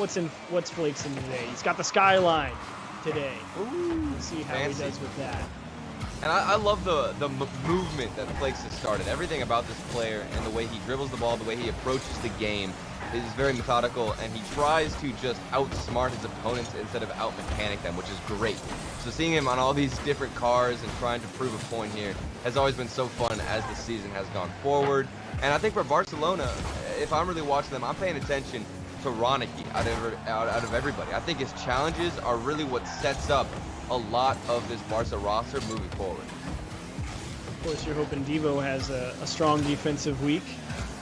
what's Flakes in today. He's got the skyline today. Ooh, we'll see how fancy. he does with that. And I love the movement that Flakes has started. Everything about this player and the way he dribbles the ball, the way he approaches the game is very methodical, and he tries to just outsmart his opponents instead of out-mechanic them, which is great. So seeing him on all these different cars and trying to prove a point here has always been so fun as the season has gone forward. And I think for Barcelona, if I'm really watching them, I'm paying attention to Ronicky out of everybody. I think his challenges are really what sets up a lot of this Barca roster moving forward. Of course, you're hoping Devo has a strong defensive week.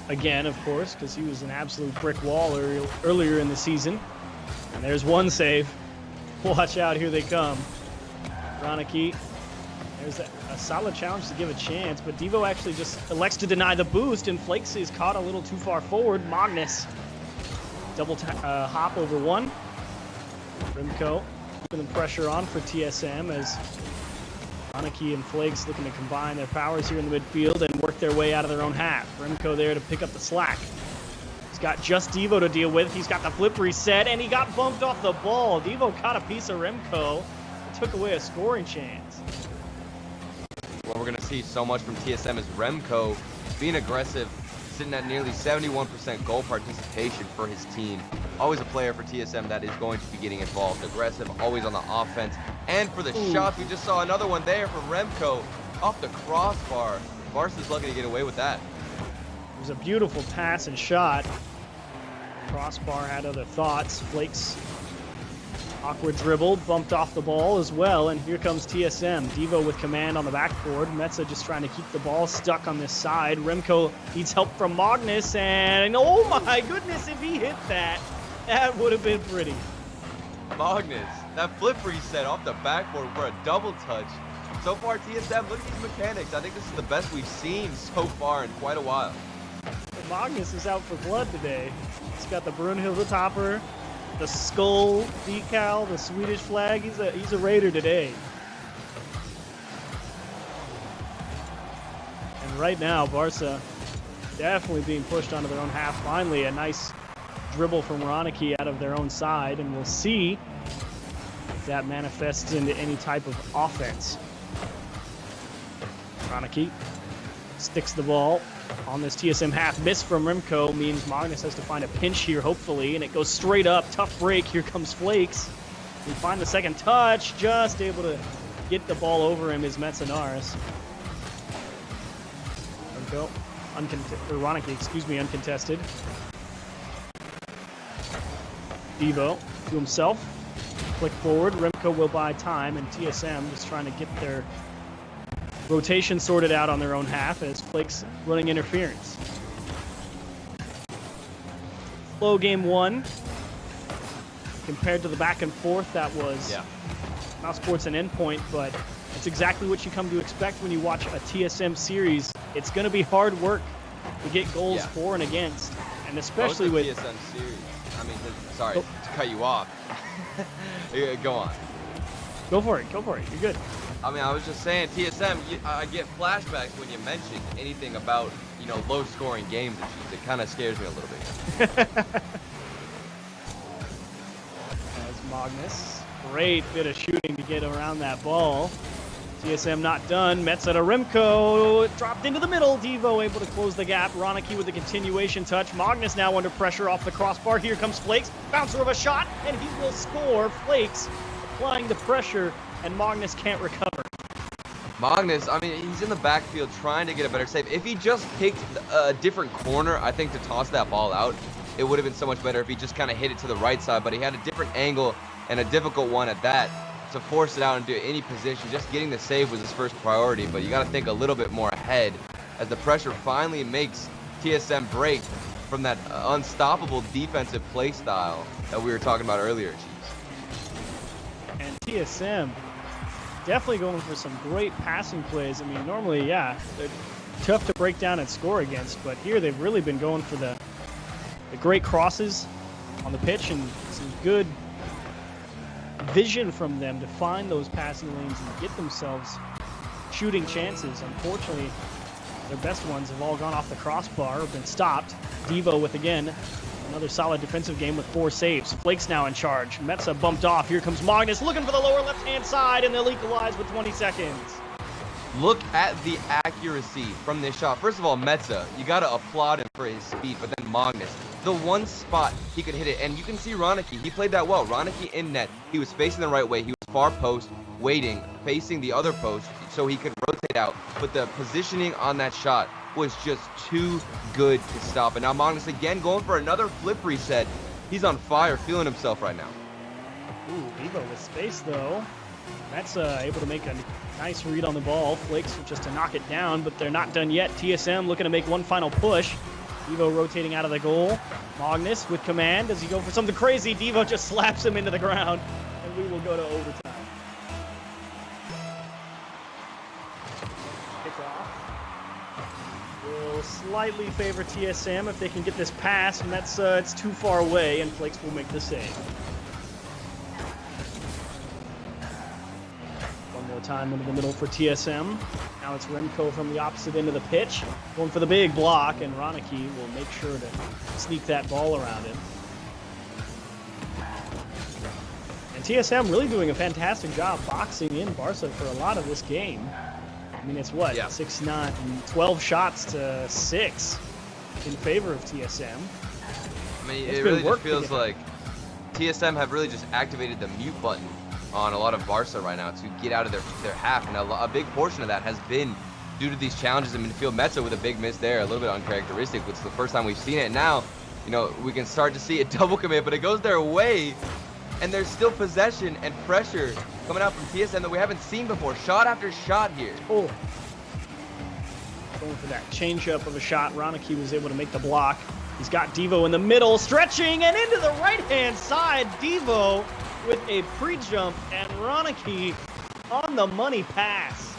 Again, of course, because he was an absolute brick wall earlier in the season. And there's one save. Watch out, here they come. Ronicky. There's a solid challenge to give a chance, but Devo actually just elects to deny the boost, and Flakes is caught a little too far forward. Magnus. Double hop over one. Remco keeping the pressure on for TSM as Ronicky and Flakes looking to combine their powers here in the midfield and work their way out of their own half. Remco there to pick up the slack. He's got just Devo to deal with. He's got the flip reset, and he got bumped off the ball. Devo caught a piece of Remco and took away a scoring chance. What we're going to see so much from TSM is Remco being aggressive, sitting at nearly 71% goal participation for his team. Always a player for TSM that is going to be getting involved. Aggressive, always on the offense. And for the shots, we just saw another one there from Remco off the crossbar. Barca's lucky to get away with that. It was a beautiful pass and shot. Crossbar had other thoughts. Flakes, awkward dribble, bumped off the ball as well, and here comes TSM. Devo with command on the backboard. Metza just trying to keep the ball stuck on this side. Remco needs help from Magnus, and oh my goodness, if he hit that, that would have been pretty. Magnus, that flip reset off the backboard for a double touch. So far, TSM, look at these mechanics. I think this is the best we've seen so far in quite a while. Magnus is out for blood today. He's got the Brunhilde topper, the skull decal, the Swedish flag. He's a Raider today. And right now, Barca definitely being pushed onto their own half. Finally, a nice dribble from Ronicky out of their own side, and we'll see if that manifests into any type of offense. Ronicky sticks the ball on this TSM half. Miss from Remco means Magnus has to find a pinch here, hopefully, and it goes straight up. Tough break. Here comes Flakes. We find the second touch. Just able to get the ball over him is Metzanaris. Remco, Ronicky, uncontested. Devo to himself. Flick forward. Remco will buy time, and TSM just trying to get their rotation sorted out on their own half as Flakes running interference. Slow game one compared to the back and forth that was Mouse Sports and Endpoint, but it's exactly what you come to expect when you watch a TSM series. It's going to be hard work to get goals for and against, and especially with TSM series. I mean, sorry to cut you off. Go on. Go for it. You're good. I mean, I was just saying, TSM, I get flashbacks when you mention anything about, low-scoring games and shit. It kind of scares me a little bit. As Magnus, great bit of shooting to get around that ball. TSM not done. Metza to Remco, dropped into the middle. Devo able to close the gap. Ronicky with the continuation touch. Magnus now under pressure off the crossbar. Here comes Flakes. Bouncer of a shot, and he will score. Flakes applying the pressure, and Magnus can't recover. Magnus, I mean, he's in the backfield trying to get a better save. If he just picked a different corner, I think, to toss that ball out, it would have been so much better if he just kind of hit it to the right side. But he had a different angle and a difficult one at that to force it out into any position. Just getting the save was his first priority, but you got to think a little bit more ahead as the pressure finally makes TSM break from that unstoppable defensive play style that we were talking about earlier, Chiefs. And TSM definitely going for some great passing plays. I mean, normally, they're tough to break down and score against, but here they've really been going for the great crosses on the pitch and some good vision from them to find those passing lanes and get themselves shooting chances. Unfortunately, their best ones have all gone off the crossbar or been stopped. Devo with, again, Another solid defensive game with 4 saves. Flakes now in charge. Metza bumped off. Here comes Magnus looking for the lower left-hand side, and they'll equalize with 20 seconds. Look at the accuracy from this shot. First of all, Metza, you got to applaud him for his speed, but then Magnus, the one spot he could hit it, and you can see Ronicky, he played that well. Ronicky in net, he was facing the right way, he was far post, waiting, facing the other post, so he could rotate out, but the positioning on that shot was just too good to stop. And now Magnus again going for another flip reset. He's on fire, feeling himself right now. Ooh, Evo with space though. That's able to make a nice read on the ball. Flakes just to knock it down, but they're not done yet. TSM looking to make one final push. Devo rotating out of the goal. Magnus with command. Does he go for something crazy? Devo just slaps him into the ground, and we will go to overtime. Kickoff will slightly favor TSM if they can get this pass, and that's it's too far away, and Flakes will make the save. Time into the middle for TSM. Now it's Remco from the opposite end of the pitch, going for the big block, and Ronicky will make sure to sneak that ball around him. And TSM really doing a fantastic job boxing in Barca for a lot of this game. I mean, it's what, 6-9, 12 shots to 6 in favor of TSM. I mean, it really just feels like TSM have really just activated the mute button on a lot of Barca right now to get out of their half, and a big portion of that has been due to these challenges in midfield. Metza with a big miss there, a little bit uncharacteristic, which is the first time we've seen it. Now, you know, we can start to see a double commit, but it goes their way, and there's still possession and pressure coming out from TSM that we haven't seen before. Shot after shot here. Oh, going for that change-up of a shot. Ronicky was able to make the block. He's got Devo in the middle, stretching, and into the right-hand side. Devo with a pre-jump, and Ronicky on the money pass.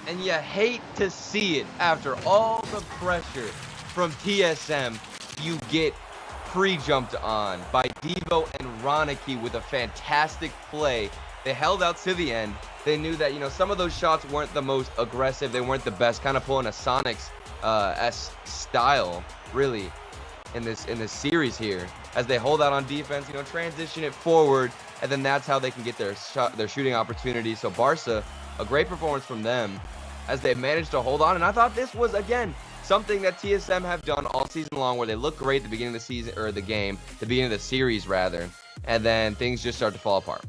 And you hate to see it after all the pressure from TSM. You get pre-jumped on by Devo and Ronicky with a fantastic play. They held out to the end. They knew that, you know, some of those shots weren't the most aggressive. They weren't the best, kind of pulling a Sonics style, really, in this series here, as they hold out on defense, you know, transition it forward, and then that's how they can get their shooting opportunities. So Barca, a great performance from them as they managed to hold on. And I thought this was, again, something that TSM have done all season long, where they look great at the beginning of the season, or the game, the beginning of the series rather, and then things just start to fall apart.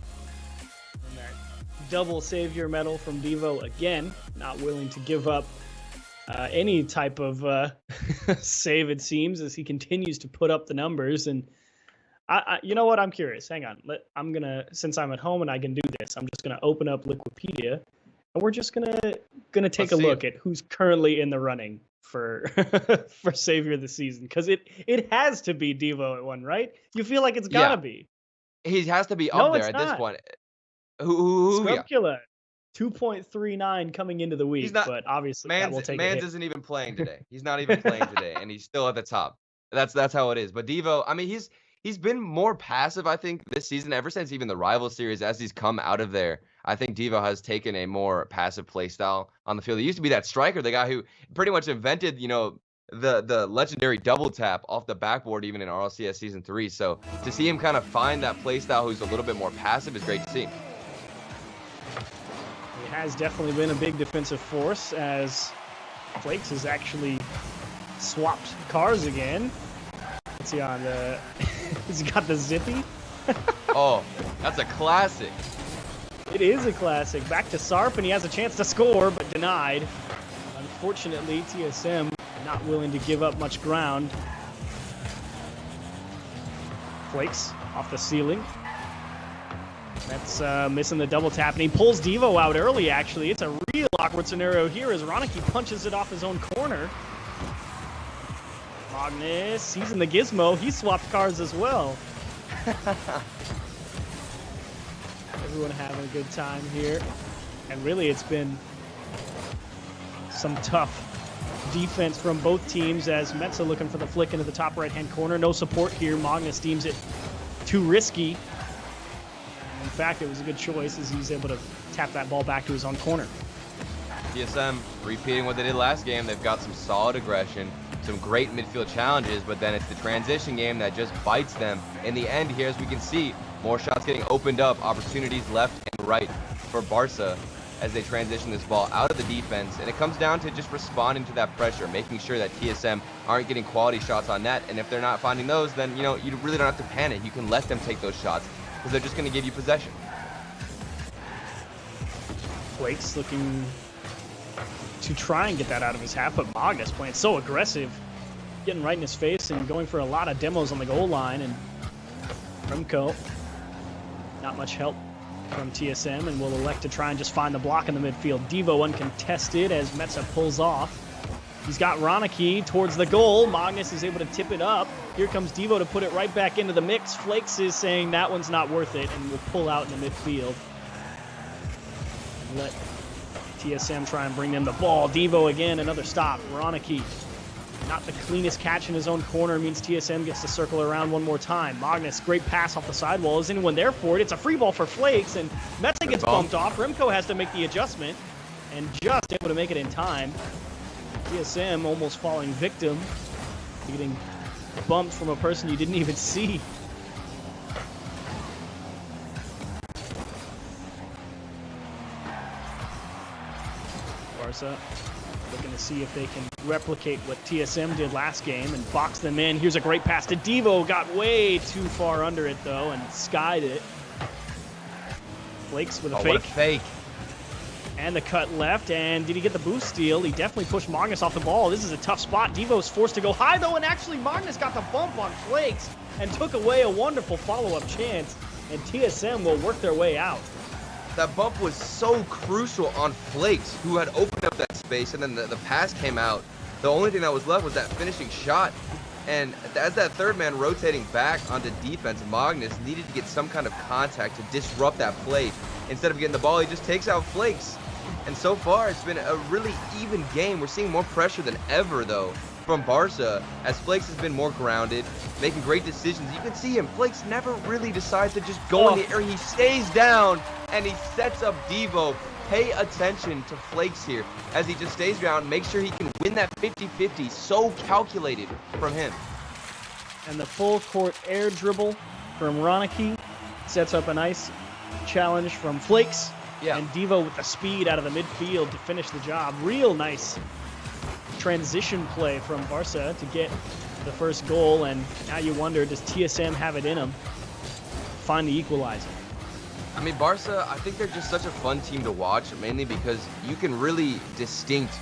And that double savior medal from Devo again, not willing to give up any type of save, it seems, as he continues to put up the numbers. And I you know what? I'm curious. Hang on. I'm gonna, since I'm at home and I can do this, I'm just gonna open up Wikipedia, and we're just gonna take a look at who's currently in the running for for savior of the season, because it has to be Devo at one, right? You feel like it's gotta be. He has to be up there at this point. Who? Scrubcula, 2.39 coming into the week, but obviously Mans isn't even playing today. He's not even playing today, and he's still at the top. That's how it is. But Devo, I mean, he's been more passive, I think, this season, ever since even the rival series, as he's come out of there. I think Devo has taken a more passive play style on the field. He used to be that striker, the guy who pretty much invented, you know, the legendary double tap off the backboard, even in RLCS Season 3. So to see him kind of find that play style who's a little bit more passive is great to see. He has definitely been a big defensive force, as Flakes has actually swapped cars again. Let's see on the... He's got the zippy. Oh, that's a classic. It is a classic. Back to Sarp, and he has a chance to score, but denied. Unfortunately, TSM not willing to give up much ground. Flakes off the ceiling. That's missing the double tap, and he pulls Devo out early, actually. It's a real awkward scenario here as Ronicky punches it off his own corner. Magnus, he's in the gizmo. He swapped cars as well. Everyone having a good time here. And really, it's been some tough defense from both teams, as Metza looking for the flick into the top right-hand corner. No support here. Magnus deems it too risky. In fact, it was a good choice, as he's able to tap that ball back to his own corner. TSM repeating what they did last game. They've got some solid aggression, some great midfield challenges, but then it's the transition game that just bites them. In the end here, as we can see, more shots getting opened up, opportunities left and right for Barca as they transition this ball out of the defense. And it comes down to just responding to that pressure, making sure that TSM aren't getting quality shots on net. And if they're not finding those, then, you know, you really don't have to panic. You can let them take those shots because they're just going to give you possession. Blake's looking to try and get that out of his half, but Magnus playing so aggressive, getting right in his face and going for a lot of demos on the goal line. And Remco, not much help from TSM, and will elect to try and just find the block in the midfield. Devo uncontested as Metza pulls off. He's got Ronicky towards the goal. Magnus is able to tip it up. Here comes Devo to put it right back into the mix. Flakes is saying that one's not worth it and will pull out in the midfield. Let TSM try and bring them the ball. Devo again, another stop. Ronicky, not the cleanest catch in his own corner, means TSM gets to circle around one more time. Magnus, great pass off the sidewall. Is anyone there for it? It's a free ball for Flakes, and Metza gets bumped off. Remco has to make the adjustment, and just able to make it in time. TSM almost falling victim, getting bumped from a person you didn't even see. Barca looking to see if they can replicate what TSM did last game and box them in. Here's a great pass to Devo. Got way too far under it, though, and skied it. Flakes with a fake. What a fake. And the cut left. And did he get the boost steal? He definitely pushed Magnus off the ball. This is a tough spot. Devo's forced to go high, though, and actually Magnus got the bump on Flakes and took away a wonderful follow-up chance. And TSM will work their way out. That bump was so crucial on Flakes, who had opened up that space, and then the pass came out. The only thing that was left was that finishing shot. And as that third man rotating back onto defense, Magnus needed to get some kind of contact to disrupt that play. Instead of getting the ball, he just takes out Flakes. And so far, it's been a really even game. We're seeing more pressure than ever, though, from Barca, as Flakes has been more grounded, making great decisions. You can see him. Flakes never really decides to just go in the air. He stays down, and he sets up Devo. Pay attention to Flakes here, as he just stays down, make sure he can win that 50-50. So calculated from him. And the full court air dribble from Ronicky sets up a nice challenge from Flakes. Yeah. And Devo with the speed out of the midfield to finish the job. Real nice transition play from Barca to get the first goal. And now you wonder, does TSM have it in them? Find the equalizer. I mean, Barca, I think they're just such a fun team to watch, mainly because you can really distinct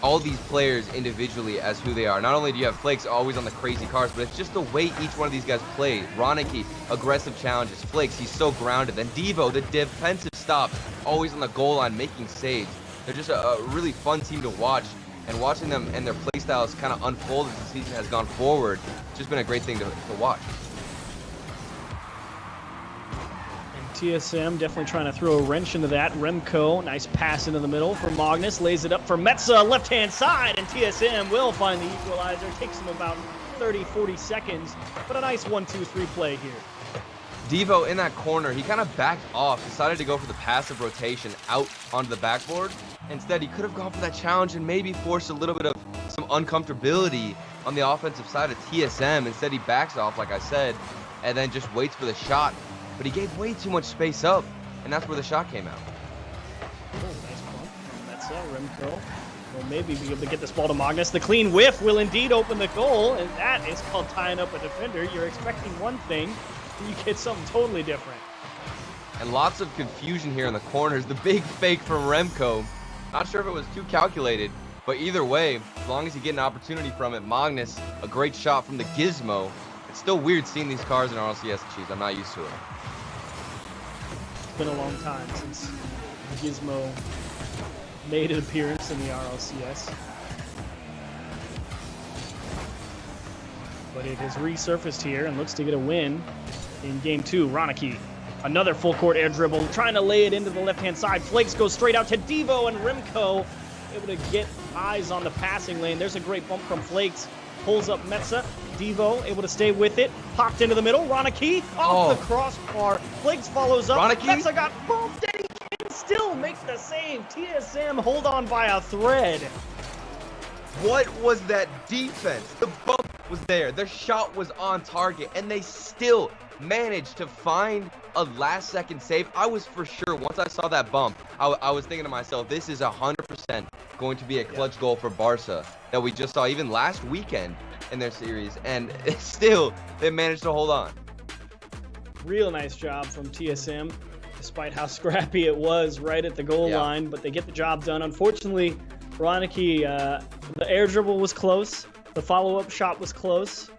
all these players individually as who they are. Not only do you have Flakes always on the crazy cars, but it's just the way each one of these guys play. Ronicky, aggressive challenges. Flakes, he's so grounded. Then Devo, the defensive stop, always on the goal line, making saves. They're just a really fun team to watch, and watching them and their play styles kind of unfold as the season has gone forward, it's just been a great thing to watch. TSM definitely trying to throw a wrench into that. Remco, nice pass into the middle for Magnus, lays it up for Metza, left-hand side, and TSM will find the equalizer. Takes them about 30-40 seconds, but a nice 1-2-3 play here. Devo in that corner, he kind of backed off, decided to go for the passive rotation out onto the backboard. Instead, he could have gone for that challenge and maybe forced a little bit of some uncomfortability on the offensive side of TSM. Instead, he backs off, like I said, and then just waits for the shot. But he gave way too much space up, and that's where the shot came out. Oh, nice bump from Metza. Remco will maybe be able to get this ball to Magnus. The clean whiff will indeed open the goal, and that is called tying up a defender. You're expecting one thing, and you get something totally different. And lots of confusion here in the corners. The big fake from Remco. Not sure if it was too calculated, but either way, as long as you get an opportunity from it, Magnus, a great shot from the gizmo. It's still weird seeing these cars in RLCS, Cheese. I'm not used to it. It's been a long time since Gizmo made an appearance in the RLCS. But it has resurfaced here and looks to get a win in game 2. Ronicky, another full court air dribble, trying to lay it into the left-hand side. Flakes goes straight out to Devo, and Remco able to get eyes on the passing lane. There's a great bump from Flakes. Pulls up Metza. Devo able to stay with it. Popped into the middle. Ronicky off the crossbar. Flakes follows up. Ronicky? Metza got bumped, and he can still make the save. TSM hold on by a thread. What was that defense? The bump was there. Their shot was on target, and they still managed to find a last-second save. I was for sure, once I saw that bump, I was thinking to myself, this is 100% going to be a clutch goal for Barca that we just saw even last weekend in their series, and still, they managed to hold on. Real nice job from TSM, despite how scrappy it was right at the goal line, but they get the job done. Unfortunately, Ronicky, the air dribble was close, the follow-up shot was close,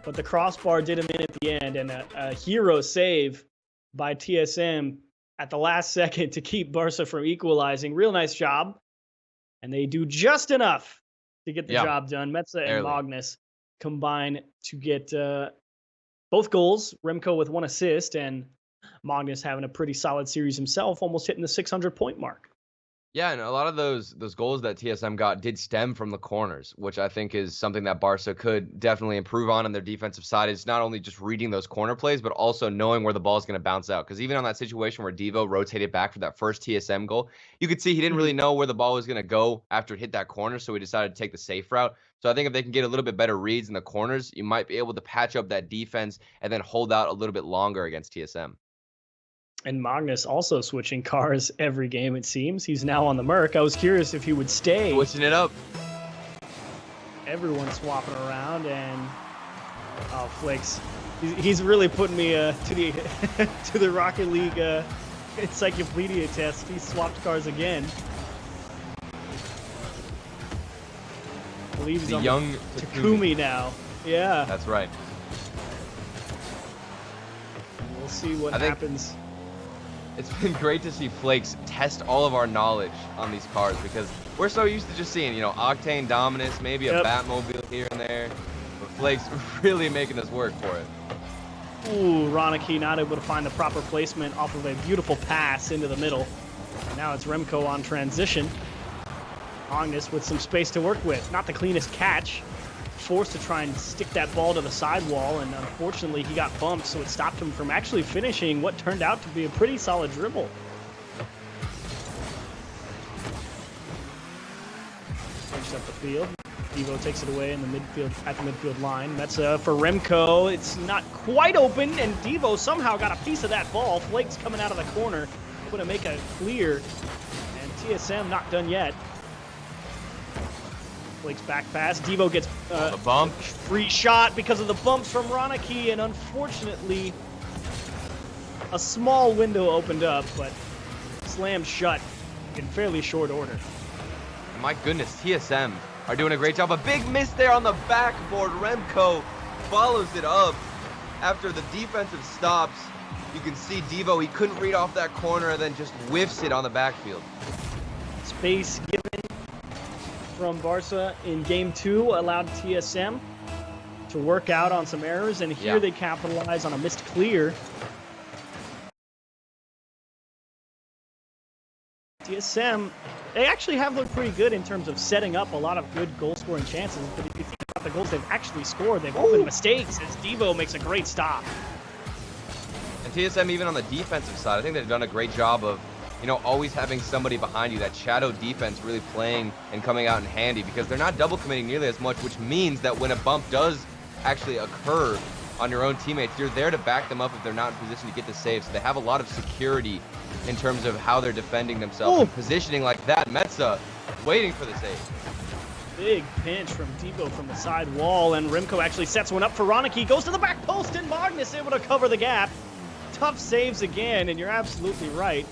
but the crossbar did him in at the end, and a hero save by TSM at the last second to keep Barca from equalizing. Real nice job, and they do just enough to get the job done. Metza and Magnus combine to get both goals, Remco with 1 assist, and Magnus having a pretty solid series himself, almost hitting the 600-point mark. Yeah, and a lot of those goals that TSM got did stem from the corners, which I think is something that Barca could definitely improve on their defensive side. It's not only just reading those corner plays, but also knowing where the ball is going to bounce out. Because even on that situation where Devo rotated back for that first TSM goal, you could see he didn't really know where the ball was going to go after it hit that corner, so he decided to take the safe route. So I think if they can get a little bit better reads in the corners, you might be able to patch up that defense and then hold out a little bit longer against TSM. And Magnus also switching cars every game, it seems. He's now on the Merc. I was curious if he would stay. Switching it up. Everyone's swapping around, and oh, Flakes. He's really putting me to the to the Rocket League encyclopedia test. He swapped cars again. I believe he's on young Takumi now. Yeah. That's right. We'll see what happens. It's been great to see Flakes test all of our knowledge on these cars, because we're so used to just seeing, Octane Dominus, maybe a Batmobile here and there. But Flakes really making us work for it. Ooh, Ronicky not able to find the proper placement off of a beautiful pass into the middle. And now it's Remco on transition. Magnus with some space to work with. Not the cleanest catch. Forced to try and stick that ball to the sidewall, and unfortunately he got bumped, so it stopped him from actually finishing what turned out to be a pretty solid dribble. Switched up the field. Devo takes it away in the midfield at the midfield line. That's for Remco. It's not quite open, and Devo somehow got a piece of that ball. Flakes coming out of the corner, going to make a clear, and TSM not done yet. Flakes back pass. Devo gets the bump. Free shot because of the bumps from Ronicky, and unfortunately a small window opened up, but slammed shut in fairly short order. My goodness, TSM are doing a great job. A big miss there on the backboard. Remco follows it up after the defensive stops. You can see Devo, he couldn't read off that corner and then just whiffs it on the backfield. Space given from Barca in Game 2 allowed TSM to work out on some errors, and here they capitalize on a missed clear. TSM, they actually have looked pretty good in terms of setting up a lot of good goal-scoring chances, but if you think about the goals they've actually scored, they've all been mistakes as Devo makes a great stop. And TSM, even on the defensive side, I think they've done a great job of always having somebody behind you, that shadow defense really playing and coming out in handy, because they're not double committing nearly as much, which means that when a bump does actually occur on your own teammates, you're there to back them up if they're not in position to get the save. So they have a lot of security in terms of how they're defending themselves and positioning like that. Metza waiting for the save. Big pinch from Devo from the side wall, and Remco actually sets one up for Ronicky. Goes to the back post, and Magnus able to cover the gap. Tough saves again, and you're absolutely right.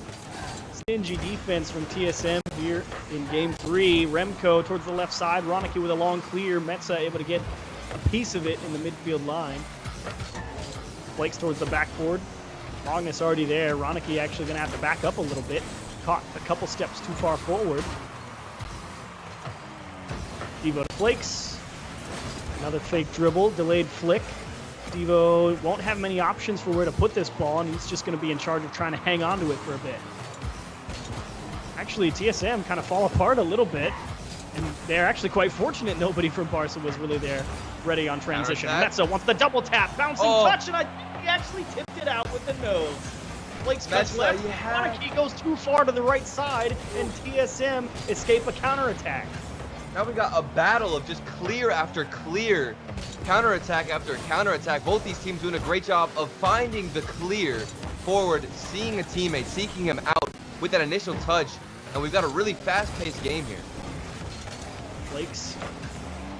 Stingy defense from TSM here in Game 3. Remco towards the left side. Ronicky with a long clear. Metza able to get a piece of it in the midfield line. Flakes towards the backboard. Magnus already there. Ronicky actually going to have to back up a little bit. Caught a couple steps too far forward. Devo to Flakes. Another fake dribble. Delayed flick. Devo won't have many options for where to put this ball, and he's just going to be in charge of trying to hang on to it for a bit. Actually, TSM kind of fall apart a little bit, and they're actually quite fortunate nobody from Barca was really there, ready on transition. Metza wants the double tap, bouncing touch, and I think he actually tipped it out with the nose. Flakes cuts left. Wanakee goes too far to the right side, and TSM escape a counterattack. Now we got a battle of just clear after clear, counterattack after counterattack. Both these teams doing a great job of finding the clear forward, seeing a teammate, seeking him out with that initial touch, and we've got a really fast-paced game here. Flakes,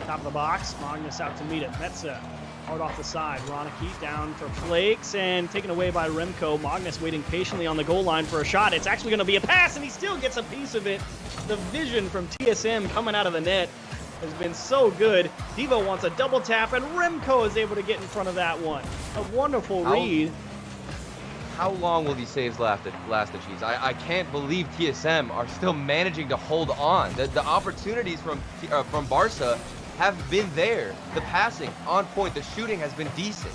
top of the box. Magnus out to meet it. Metza hard off the side. Ronaki down for Flakes and taken away by Remco. Magnus waiting patiently on the goal line for a shot. It's actually going to be a pass, and he still gets a piece of it. The vision from TSM coming out of the net has been so good. Devo wants a double tap, and Remco is able to get in front of that one. A wonderful read. How long will these saves last, Cheese? I can't believe TSM are still managing to hold on. The opportunities from Barca have been there. The passing on point, the shooting has been decent.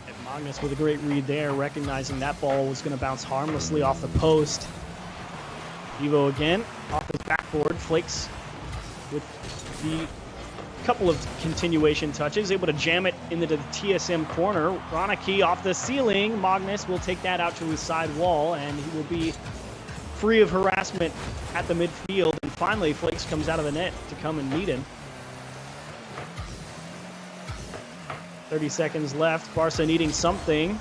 And Magnus with a great read there, recognizing that ball was going to bounce harmlessly off the post. Devo again off his backboard. Flakes with the couple of continuation touches, able to jam it into the TSM corner. Ronaki off the ceiling. Magnus will take that out to his side wall, and he will be free of harassment at the midfield. And finally, Flakes comes out of the net to come and meet him. 30 seconds left. Barca needing something.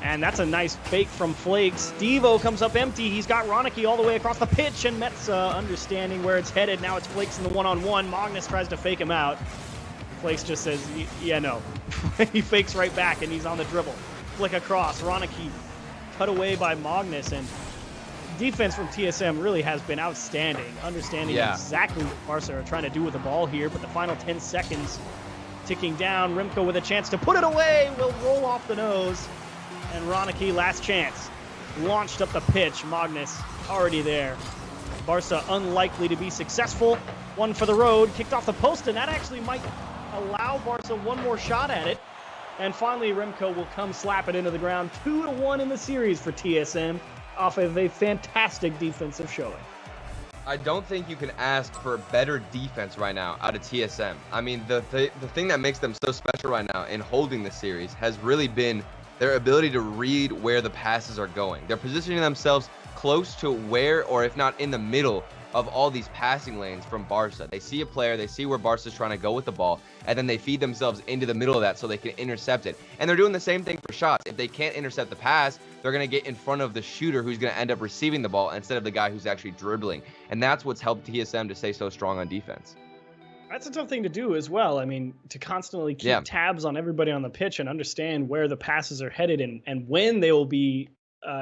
And that's a nice fake from Flakes. Devo comes up empty. He's got Ronaki all the way across the pitch, and Metza understanding where it's headed. Now it's Flakes in the one-on-one. Magnus tries to fake him out. Flakes just says, yeah, no. He fakes right back, and he's on the dribble. Flick across. Ronaki cut away by Magnus, and defense from TSM really has been outstanding. Understanding exactly what Barca are trying to do with the ball here, but the final 10 seconds ticking down. Remco with a chance to put it away will roll off the nose. And Ronaki, last chance, launched up the pitch. Magnus already there. Barca unlikely to be successful. One for the road, kicked off the post, and that actually might allow Barca one more shot at it. And finally, Remco will come slap it into the ground. 2-1 in the series for TSM off of a fantastic defensive showing. I don't think you can ask for better defense right now out of TSM. I mean, the thing that makes them so special right now in holding the series has really been their ability to read where the passes are going. They're positioning themselves close to where, or if not in the middle of all these passing lanes from Barca. They see a player, they see where Barca's trying to go with the ball, and then they feed themselves into the middle of that so they can intercept it. And they're doing the same thing for shots. If they can't intercept the pass, they're going to get in front of the shooter who's going to end up receiving the ball instead of the guy who's actually dribbling. And that's what's helped TSM to stay so strong on defense. That's a tough thing to do as well. I mean, to constantly keep tabs on everybody on the pitch and understand where the passes are headed and when they will be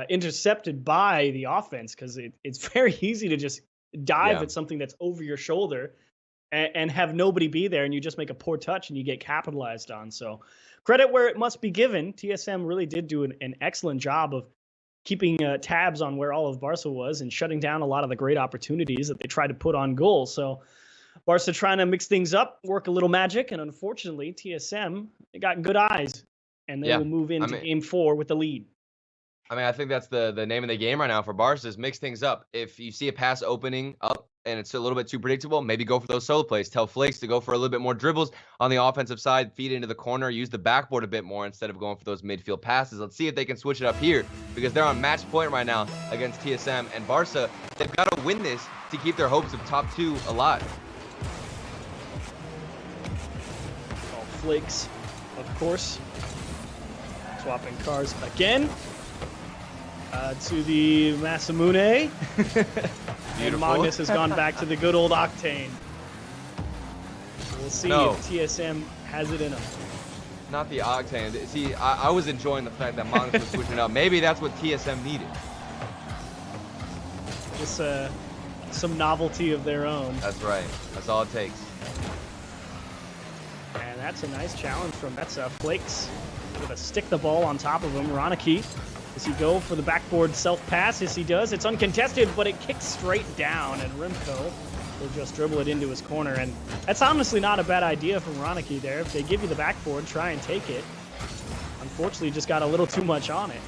intercepted by the offense, because it's very easy to just dive at something that's over your shoulder and have nobody be there, and you just make a poor touch and you get capitalized on. So credit where it must be given. TSM really did do an excellent job of keeping tabs on where all of Barca was and shutting down a lot of the great opportunities that they tried to put on goal. So Barca trying to mix things up, work a little magic, and unfortunately, TSM, they got good eyes, and they will move into Game 4 with the lead. I mean, I think that's the name of the game right now for Barca, is mix things up. If you see a pass opening up and it's a little bit too predictable, maybe go for those solo plays. Tell Flakes to go for a little bit more dribbles on the offensive side, feed into the corner, use the backboard a bit more instead of going for those midfield passes. Let's see if they can switch it up here, because they're on match point right now against TSM, and Barca, they've got to win this to keep their hopes of top 2 alive. Flakes, of course, swapping cars again to the Masamune. And Magnus has gone back to the good old Octane. So we'll see if TSM has it in him. Not the Octane. See, I was enjoying the fact that Magnus was switching up. Maybe that's what TSM needed. Just some novelty of their own. That's right. That's all it takes. And that's a nice challenge from Metza. Flakes going to stick the ball on top of him. Ronaki, does he go for the backboard self-pass? Yes, he does. It's uncontested, but it kicks straight down, and Remco will just dribble it into his corner. And that's honestly not a bad idea from Ronaki there. If they give you the backboard, try and take it. Unfortunately, just got a little too much on it.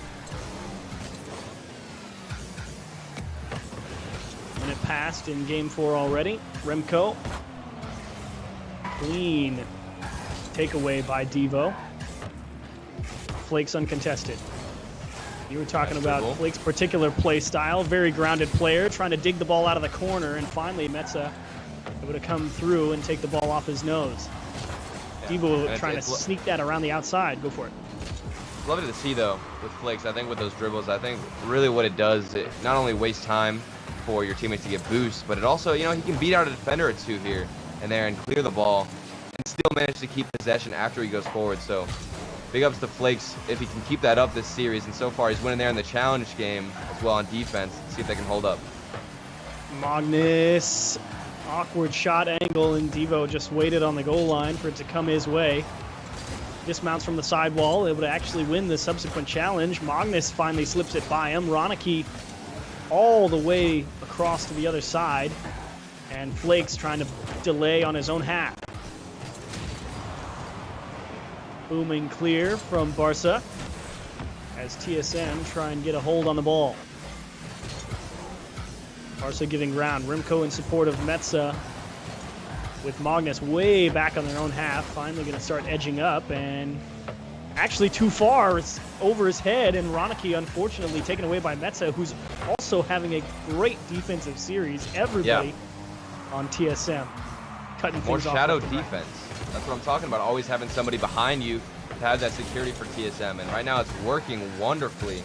Minute passed in Game 4 already. Remco. Clean takeaway by Devo. Flakes uncontested. You were talking Nice about dribble. Flake's particular play style, very grounded player, trying to dig the ball out of the corner, and finally Metza able to come through and take the ball off his nose. Yeah. Devo And trying to sneak that around the outside. Go for it. Love it to see though with Flakes. I think with those dribbles, I think really what it does, it not only wastes time for your teammates to get boosts, but it also, you know, he can beat out a defender or two here and there and clear the ball and still manage to keep possession after he goes forward. So big ups to Flakes if he can keep that up this series, and so far he's winning there in the challenge game as well on defense. Let's see if they can hold up. Magnus, awkward shot angle, and Devo just waited on the goal line for it to come his way. Dismounts from the sidewall, able to actually win the subsequent challenge. Magnus finally slips it by him. Ronicky all the way across to the other side, and Flakes trying to delay on his own half. Booming clear from Barca as TSM try and get a hold on the ball. Barca giving ground. Rimco in support of Metza, with Magnus way back on their own half. Finally going to start edging up, and actually too far. It's over his head, and Ronicky unfortunately taken away by Metza, who's also having a great defensive series. Everybody on TSM cutting More things off. shadow left and right. defense. That's what I'm talking about. Always having somebody behind you to have that security for TSM, and right now it's working wonderfully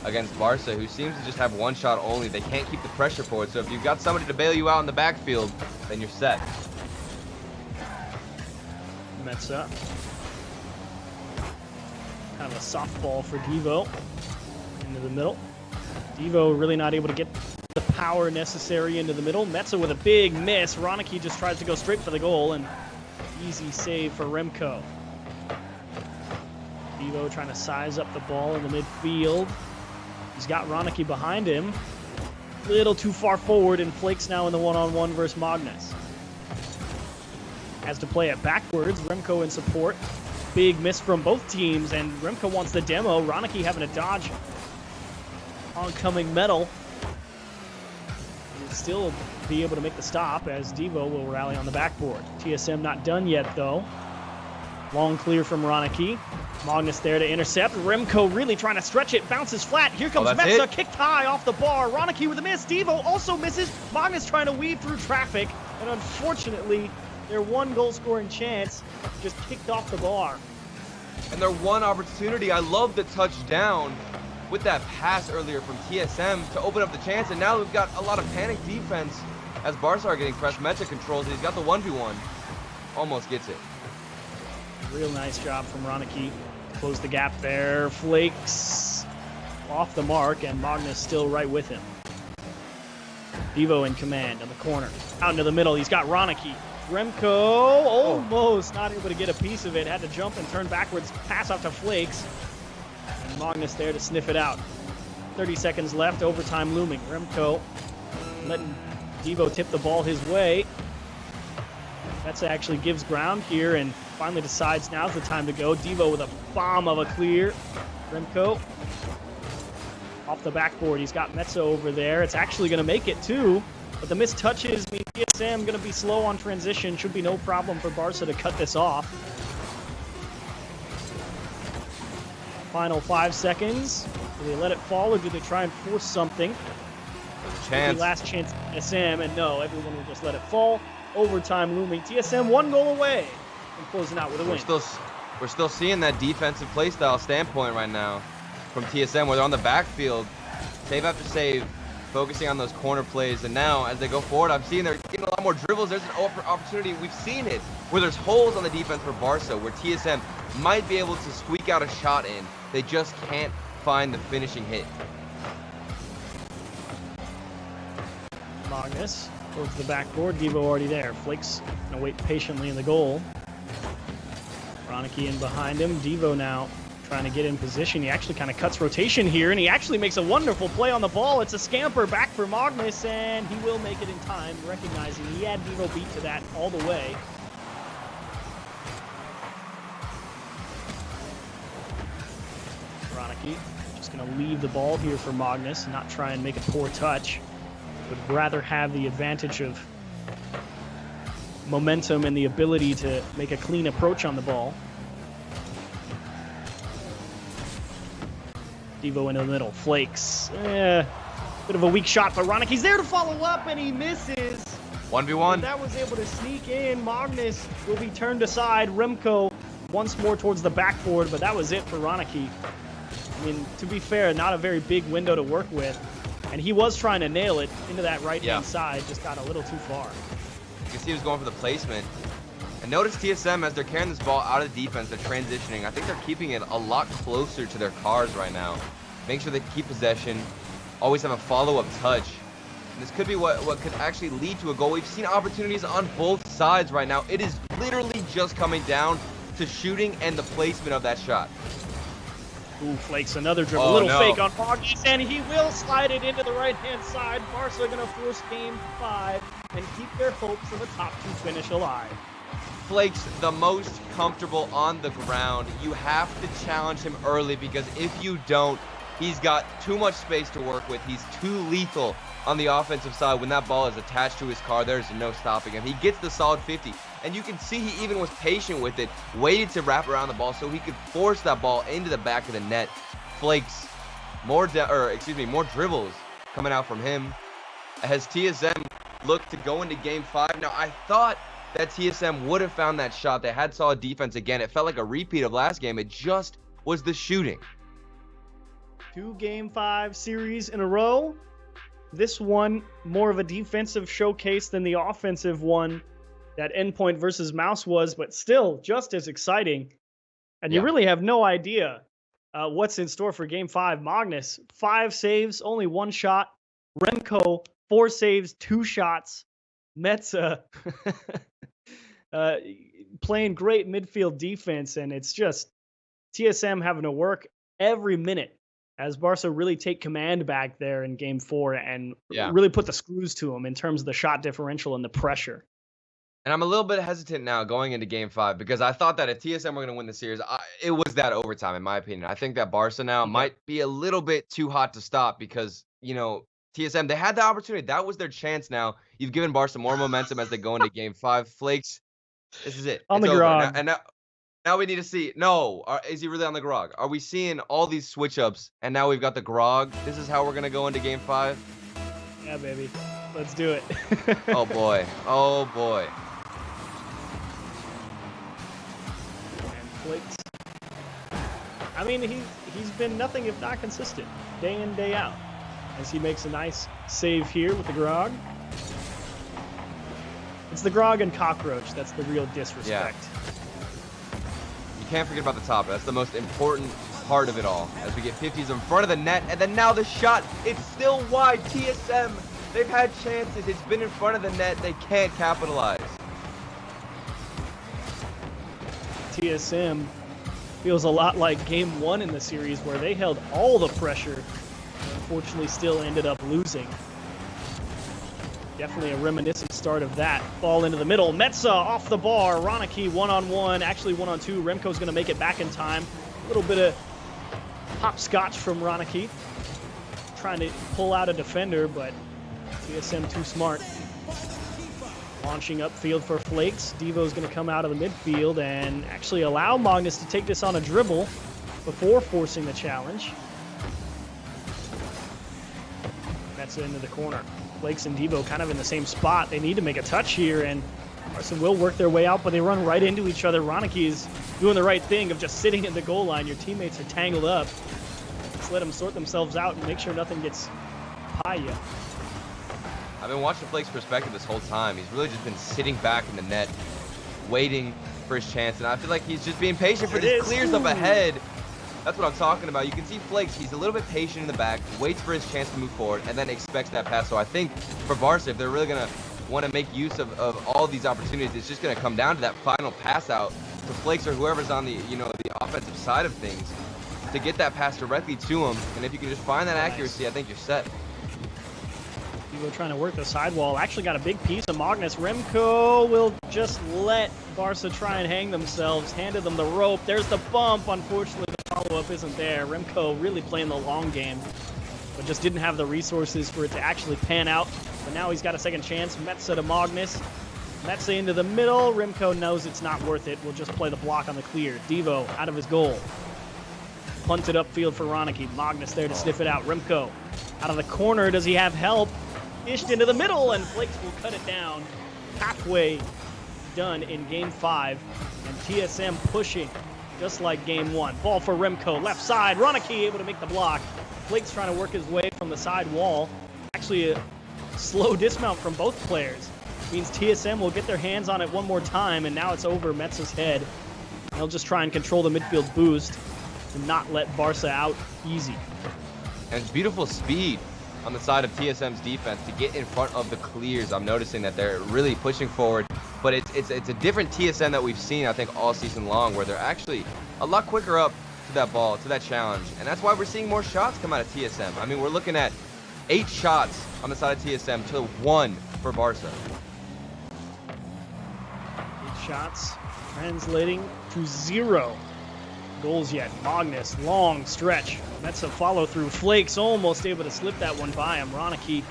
against Barca, who seems to just have one shot only. They can't keep the pressure forward. So if you've got somebody to bail you out in the backfield, then you're set. Metza. Kind of a softball for Devo into the middle. Devo really not able to get the power necessary into the middle. Metza with a big miss. Ronicky just tries to go straight for the goal, and easy save for Remco. Devo trying to size up the ball in the midfield. He's got Ronicky behind him. Little too far forward, and Flake's now in the one-on-one versus Magnus. Has to play it backwards. Remco in support. Big miss from both teams, and Remco wants the demo. Ronicky having to dodge oncoming metal. He'll still be able to make the stop as Devo will rally on the backboard. TSM not done yet, though. Long clear from Ronicky. Magnus there to intercept. Remco really trying to stretch it. Bounces flat. Here comes Metza. Kicked high off the bar. Ronicky with a miss. Devo also misses. Magnus trying to weave through traffic. And unfortunately, their one goal scoring chance just kicked off the bar. And their one opportunity, I love the touchdown with that pass earlier from TSM to open up the chance. And now we've got a lot of panic defense as Barca are getting pressed. Metza controls it. He's got the 1v1. Almost gets it. Real nice job from Ronicky. Close the gap there. Flakes off the mark, and Magnus still right with him. Devo in command on the corner. Out into the middle. He's got Ronicky. Remco almost not able to get a piece of it. Had to jump and turn backwards. Pass off to Flakes. And Magnus there to sniff it out. 30 seconds left. Overtime looming. Remco letting Devo tip the ball his way. Metza actually gives ground here and finally decides now's the time to go. Devo with a bomb of a clear. Remco off the backboard. He's got Metza over there. It's actually going to make it too. But the missed touches mean TSM going to be slow on transition. Should be no problem for Barca to cut this off. Final 5 seconds. Do they let it fall or do they try and force something? Chance. Last chance TSM, and no, everyone will just let it fall. Overtime looming. TSM 1 goal away from closing out with a win. We're still seeing that defensive playstyle standpoint right now from TSM, where they're on the backfield, save after save, focusing on those corner plays. And now, as they go forward, I'm seeing they're getting a lot more dribbles. There's an opportunity. We've seen it where there's holes on the defense for Barca, where TSM might be able to squeak out a shot in. They just can't find the finishing hit. Magnus towards the backboard. Devo already there. Flakes gonna wait patiently in the goal. Ronicky in behind him. Devo now trying to get in position. He actually kind of cuts rotation here, and he actually makes a wonderful play on the ball. It's a scamper back for Magnus, and he will make it in time, recognizing he had Devo beat to that all the way. Ronicky just going to leave the ball here for Magnus, not try and make a poor touch. Would rather have the advantage of momentum and the ability to make a clean approach on the ball. Devo into the middle. Flakes. Bit of a weak shot, but Roniki's there to follow up, and he misses. 1v1. And that was able to sneak in. Magnus will be turned aside. Remco once more towards the backboard, but that was it for Roniki. I mean, to be fair, not a very big window to work with. And he was trying to nail it into that right-hand side, just got a little too far. You can see he was going for the placement. And notice TSM, as they're carrying this ball out of the defense, they're transitioning. I think they're keeping it a lot closer to their cars right now. Make sure they keep possession. Always have a follow-up touch. And this could be what could actually lead to a goal. We've seen opportunities on both sides right now. It is literally just coming down to shooting and the placement of that shot. Ooh, Flakes, another dribble. A little fake on Magnus, and he will slide it into the right-hand side. Barca going to force game 5 and keep their hopes of a top 2 finish alive. Flakes the most comfortable on the ground. You have to challenge him early, because if you don't, he's got too much space to work with. He's too lethal on the offensive side. When that ball is attached to his car, there's no stopping him. He gets the solid 50, and you can see he even was patient with it, waited to wrap around the ball so he could force that ball into the back of the net. Flakes, more dribbles coming out from him as TSM looked to go into game 5. Now, I thought that TSM would have found that shot. They had solid defense again. It felt like a repeat of last game. It just was the shooting. 2 game 5 series in a row. This one more of a defensive showcase than the offensive one that Endpoint versus Mouse was, but still just as exciting. And you really have no idea what's in store for game 5. Magnus, 5 saves, only 1 shot. Remco, 4 saves, 2 shots. Metza playing great midfield defense, and it's just TSM having to work every minute as Barca really take command back there in game 4 and really put the screws to them in terms of the shot differential and the pressure. And I'm a little bit hesitant now going into game 5, because I thought that if TSM were going to win the series, it was that overtime, in my opinion. I think that Barca now might be a little bit too hot to stop, because, you know, TSM, they had the opportunity. That was their chance now. You've given Barca more momentum as they go into game 5. Flakes, this is it. On the grog. Now we need to see. No, is he really on the grog? Are we seeing all these switch-ups, and now we've got the grog? This is how we're going to go into game 5? Yeah, baby. Let's do it. Oh, boy. Oh, boy. And Flakes. I mean, he's been nothing if not consistent, day in, day out, as he makes a nice save here with the grog. It's the grog and cockroach. That's the real disrespect. Yeah. You can't forget about the top. That's the most important part of it all. As we get 50s in front of the net, and then now the shot. It's still wide. TSM, they've had chances. It's been in front of the net. They can't capitalize. TSM feels a lot like game 1 in the series, where they held all the pressure and unfortunately still ended up losing. Definitely a reminiscent start of that. Ball into the middle. Metza off the bar. Roniki 1-on-1. Actually 1-on-2. Remco's going to make it back in time. A little bit of hopscotch from Roniki. Trying to pull out a defender, but TSM too smart. Launching upfield for Flakes. Devo's going to come out of the midfield and actually allow Magnus to take this on a dribble before forcing the challenge. That's into the corner. Flakes and Devo kind of in the same spot. They need to make a touch here, and Carson will work their way out, but they run right into each other. Roniki is doing the right thing of just sitting at the goal line. Your teammates are tangled up. Just let them sort themselves out and make sure nothing gets by you. I've been watching Flake's perspective this whole time. He's really just been sitting back in the net, waiting for his chance, and I feel like he's just being patient for this. Clears up ahead. That's what I'm talking about. You can see Flakes, he's a little bit patient in the back, waits for his chance to move forward, and then expects that pass. So I think for Barca, if they're really going to want to make use of all these opportunities, it's just going to come down to that final pass out to Flakes or whoever's on the, the offensive side of things to get that pass directly to him. And if you can just find that accuracy, I think you're set. Devo trying to work the sidewall. Actually got a big piece of Magnus. Remco will just let Barca try and hang themselves. Handed them the rope. There's the bump. Unfortunately, the follow-up isn't there. Remco really playing the long game, but just didn't have the resources for it to actually pan out. But now he's got a second chance. Metza to Magnus. Metza into the middle. Remco knows it's not worth it. We'll just play the block on the clear. Devo out of his goal. punted upfield for Ronicky. Magnus there to sniff it out. Remco out of the corner. Does he have help? Dished into the middle, and Flakes will cut it down. Halfway done in game 5, and TSM pushing just like game 1. Ball for Remco, left side. Ronicky able to make the block. Flakes trying to work his way from the side wall. Actually a slow dismount from both players. Means TSM will get their hands on it one more time, and now it's over Metza's head. They'll just try and control the midfield boost and not let Barca out easy. And it's beautiful speed on the side of TSM's defense to get in front of the clears. I'm noticing that they're really pushing forward, but it's a different TSM that we've seen, I think, all season long, where they're actually a lot quicker up to that ball, to that challenge, and that's why we're seeing more shots come out of TSM. I mean, we're looking at 8 shots on the side of TSM to 1 for Barca. 8 shots translating to 0 goals yet. Magnus, long stretch. That's a follow through. Flakes almost able to slip that one by him. Ronicky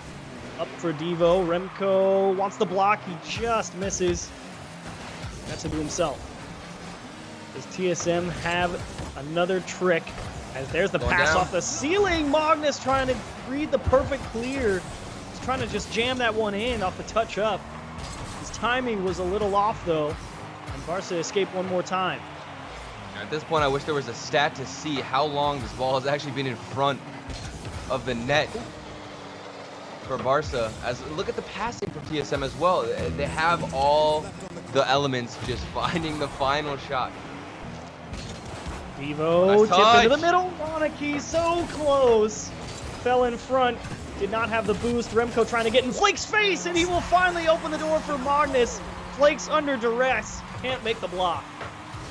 up for Devo. Remco wants the block. He just misses. That's to do himself. Does TSM have another trick? As there's the pass off the ceiling. Magnus trying to read the perfect clear. He's trying to just jam that one in off the touch up. His timing was a little off though, and Barca escaped one more time. At this point, I wish there was a stat to see how long this ball has actually been in front of the net for Barca. As look at the passing from TSM as well. They have all the elements, just finding the final shot. Devo tip into the middle. Ronicky so close. Fell in front. Did not have the boost. Remco trying to get in Flake's face, and he will finally open the door for Magnus. Flake's under duress. Can't make the block.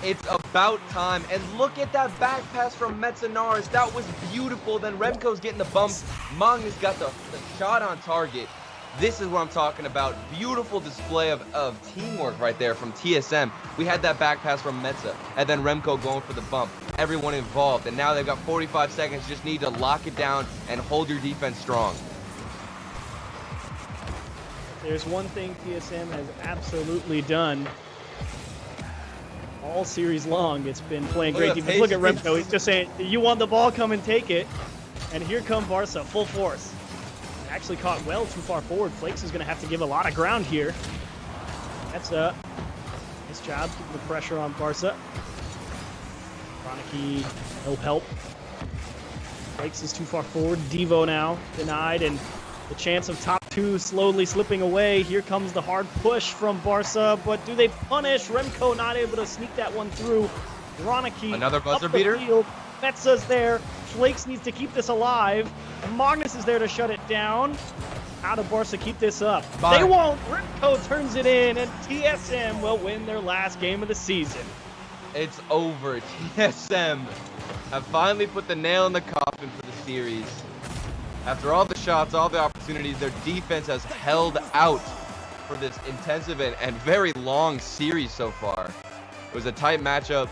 It's about time, and look at that back pass from Metzanares. That was beautiful. Then Remco's getting the bump. Magnus got the shot on target. This is what I'm talking about. Beautiful display of teamwork right there from TSM. We had that back pass from Metza, and then Remco going for the bump. Everyone involved, and now they've got 45 seconds. Just need to lock it down and hold your defense strong. There's one thing TSM has absolutely done all series long. It's been playing great defense. Look at Remco. He's just saying, you want the ball, come and take it. And here come Barca, full force. Actually caught well too far forward. Flakes is going to have to give a lot of ground here. That's a nice job keeping the pressure on Barca. Ronicky, no help. Flakes is too far forward. Devo now denied, and the chance of top 2 slowly slipping away. Here comes the hard push from Barca, but do they punish? Remco not able to sneak that one through. Ronicky, another buzzer beater. Metza's there. Flakes needs to keep this alive. And Magnus is there to shut it down. How do Barca keep this up? They won't. Remco turns it in, and TSM will win their last game of the season. It's over. TSM have finally put the nail in the coffin for the series. After all the shots, all the opportunities, their defense has held out for this intensive and very long series so far. It was a tight matchup.